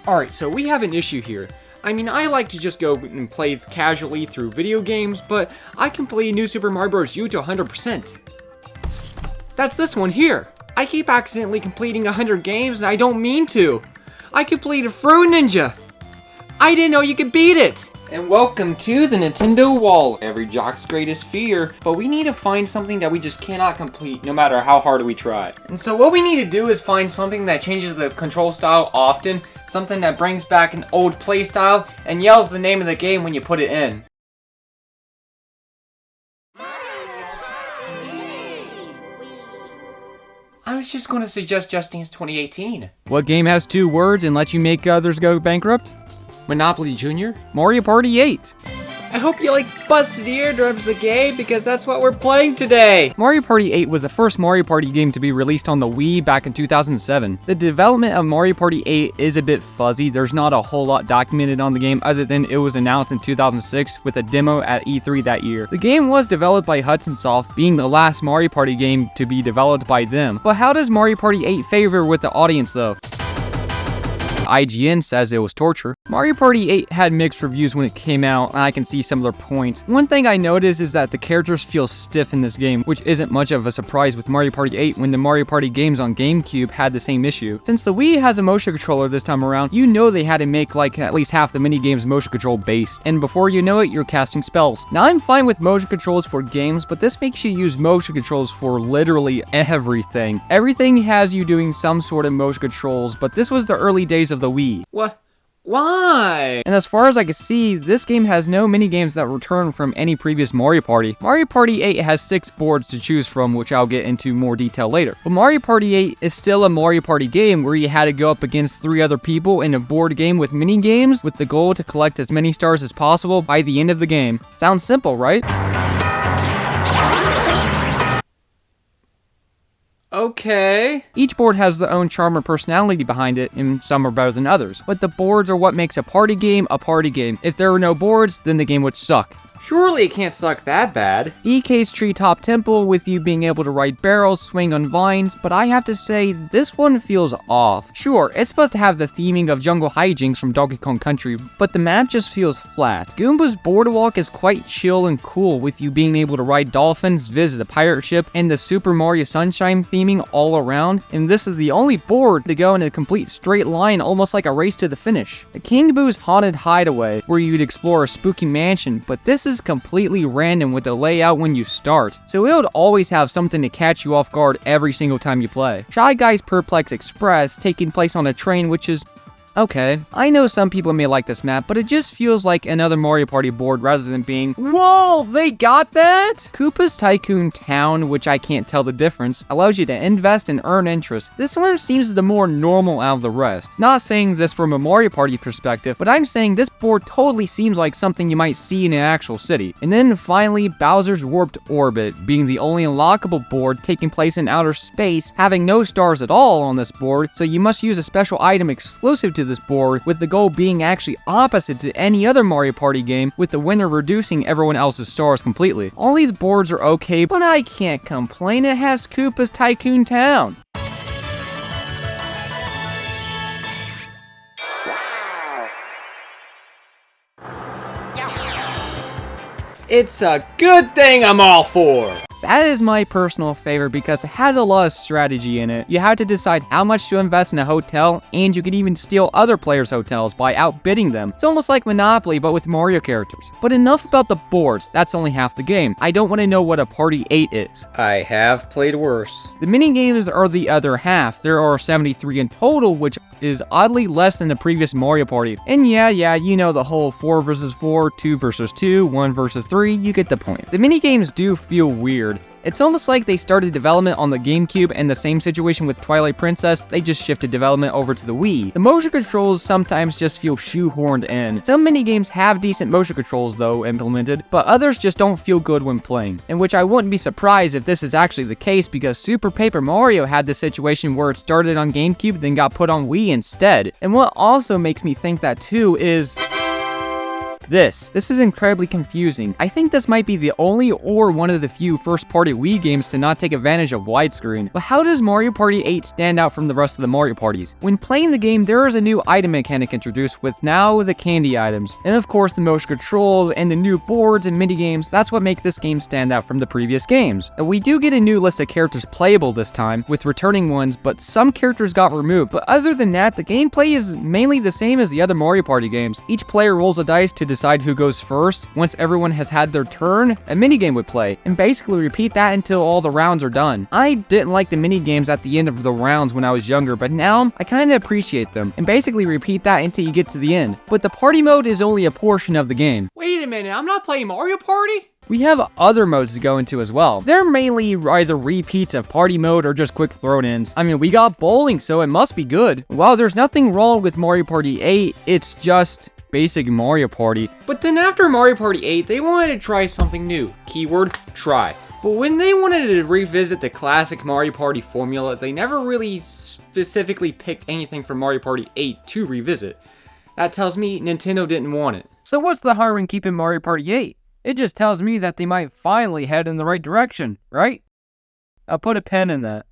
Alright, so we have an issue here. I mean, I like to just go and play casually through video games, but I can play New Super Mario Bros. U to 100%. That's this one here. I keep accidentally completing 100 games and I don't mean to. I completed Fruit Ninja. I didn't know you could beat it. And welcome to the Nintendo wall, every jock's greatest fear. But we need to find something that we just cannot complete, no matter how hard we try. And so what we need to do is find something that changes the control style often, something that brings back an old play style, and yells the name of the game when you put it in. I was just going to suggest Just Dance 2018. What game has 2 words and lets you make others go bankrupt? Monopoly Jr.? Mario Party 8. I hope you like Busted Eardrums the game, because that's what we're playing today! Mario Party 8 was the first Mario Party game to be released on the Wii back in 2007. The development of Mario Party 8 is a bit fuzzy. There's not a whole lot documented on the game other than it was announced in 2006 with a demo at E3 that year. The game was developed by Hudson Soft, being the last Mario Party game to be developed by them. But how does Mario Party 8 favor with the audience though? IGN says it was torture. Mario Party 8 had mixed reviews when it came out, and I can see some of their points. One thing I noticed is that the characters feel stiff in this game, which isn't much of a surprise with Mario Party 8 when the Mario Party games on GameCube had the same issue. Since the Wii has a motion controller this time around, you know they had to make like at least half the minigames motion control based, and before you know it, you're casting spells. Now I'm fine with motion controls for games, but this makes you use motion controls for literally everything. Everything has you doing some sort of motion controls, but this was the early days of the Wii. What? Why? And as far as I can see, this game has no minigames that return from any previous Mario Party. Mario Party 8 has 6 boards to choose from, which I'll get into more detail later. But Mario Party 8 is still a Mario Party game where you had to go up against 3 other people in a board game with minigames with the goal to collect as many stars as possible by the end of the game. Sounds simple, right? Okay. Each board has their own charm or personality behind it, and some are better than others. But the boards are what makes a party game a party game. If there were no boards, then the game would suck. Surely it can't suck that bad. DK's Treetop Temple with you being able to ride barrels, swing on vines, but I have to say, this one feels off. Sure, it's supposed to have the theming of jungle hijinks from Donkey Kong Country, but the map just feels flat. Goomba's Boardwalk is quite chill and cool with you being able to ride dolphins, visit a pirate ship, and the Super Mario Sunshine theming all around, and this is the only board to go in a complete straight line, almost like a race to the finish. The King Boo's Haunted Hideaway, where you'd explore a spooky mansion, but this is completely random with the layout when you start, so it would always have something to catch you off guard every single time you play. Shy Guy's Perplex Express, taking place on a train, which is okay. I know some people may like this map, but it just feels like another Mario Party board rather than being, whoa, they got that? Koopa's Tycoon Town, which I can't tell the difference, allows you to invest and earn interest. This one seems the more normal out of the rest. Not saying this from a Mario Party perspective, but I'm saying this board totally seems like something you might see in an actual city. And then finally, Bowser's Warped Orbit, being the only unlockable board taking place in outer space, having no stars at all on this board, so you must use a special item exclusive to this board, with the goal being actually opposite to any other Mario Party game, with the winner reducing everyone else's stars completely. All these boards are okay, but I can't complain, it has Koopa's Tycoon Town. It's a good thing I'm all for. That is my personal favorite because it has a lot of strategy in it. You have to decide how much to invest in a hotel, and you can even steal other players' hotels by outbidding them. It's almost like Monopoly, but with Mario characters. But enough about the boards, that's only half the game. I don't want to know what a Party 8 is. I have played worse. The minigames are the other half. There are 73 in total, which is oddly less than the previous Mario Party. And yeah, you know the whole 4 versus 4, 2 versus 2, 1 versus 3, you get the point. The minigames do feel weird. It's almost like they started development on the GameCube, and the same situation with Twilight Princess, they just shifted development over to the Wii. The motion controls sometimes just feel shoehorned in. Some minigames have decent motion controls though implemented, but others just don't feel good when playing. In which I wouldn't be surprised if this is actually the case, because Super Paper Mario had this situation where it started on GameCube then got put on Wii instead. And what also makes me think that too is this. This is incredibly confusing. I think this might be the only or one of the few first-party Wii games to not take advantage of widescreen. But how does Mario Party 8 stand out from the rest of the Mario Parties? When playing the game, there is a new item mechanic introduced with now the candy items. And of course the motion controls and the new boards and minigames, that's what make this game stand out from the previous games. And we do get a new list of characters playable this time, with returning ones, but some characters got removed. But other than that, the gameplay is mainly the same as the other Mario Party games. Each player rolls a dice to decide who goes first. Once everyone has had their turn, a minigame would play, and basically repeat that until all the rounds are done. I didn't like the minigames at the end of the rounds when I was younger, but now I kinda appreciate them, and basically repeat that until you get to the end. But the party mode is only a portion of the game. Wait a minute, I'm not playing Mario Party? We have other modes to go into as well. They're mainly either repeats of party mode or just quick throw-ins. I mean, we got bowling, so it must be good. While there's nothing wrong with Mario Party 8, it's just basic Mario Party. But then after Mario Party 8, they wanted to try something new. Keyword, try. But when they wanted to revisit the classic Mario Party formula, they never really specifically picked anything from Mario Party 8 to revisit. That tells me Nintendo didn't want it. So what's the harm in keeping Mario Party 8? It just tells me that they might finally head in the right direction, right? I'll put a pen in that.